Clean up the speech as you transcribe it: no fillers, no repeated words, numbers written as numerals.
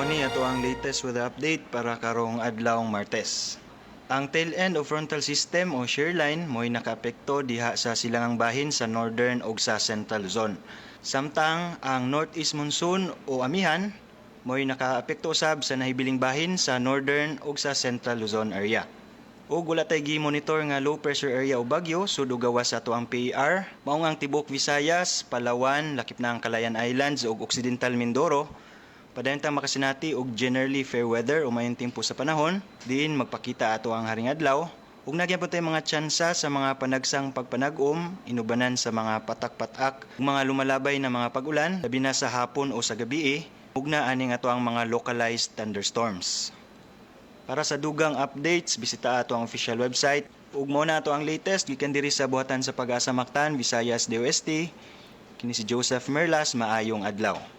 ni ato ang latest weather update para karong adlawng Martes. Ang tail end of frontal system o shear line mo'y nakaapekto diha sa silangang bahin sa northern ug sa central Luzon. Samtang ang northeast monsoon o amihan mo'y nakaapekto usab sa nahibiling bahin sa northern ug sa central Luzon area. Ug wala tay gi-monitor nga low pressure area o bagyo sud ug gawas sa ato ang PAR, mao nga ang tibok Visayas, Palawan, lakip na ang Calayan Islands ug Occidental Mindoro. Padayong makasinati og generally fair weather o mayong tempo sa panahon, diin magpakita ato ang haring adlaw. Ug nagyapon tay mga tsansa sa mga panagsang pagpanag-om, inubanan sa mga patak-patak, ug mga lumalabay na mga pag-ulan, labi na sa hapon o sa gabii, ug na aning ato ang mga localized thunderstorms. Para sa dugang updates, bisita ato ang official website. Ug mo na ato ang latest gikan diri sa buhatan sa Pag-asa Mactan, Visayas DOST. Kini si Joseph Merlas, maayong adlaw.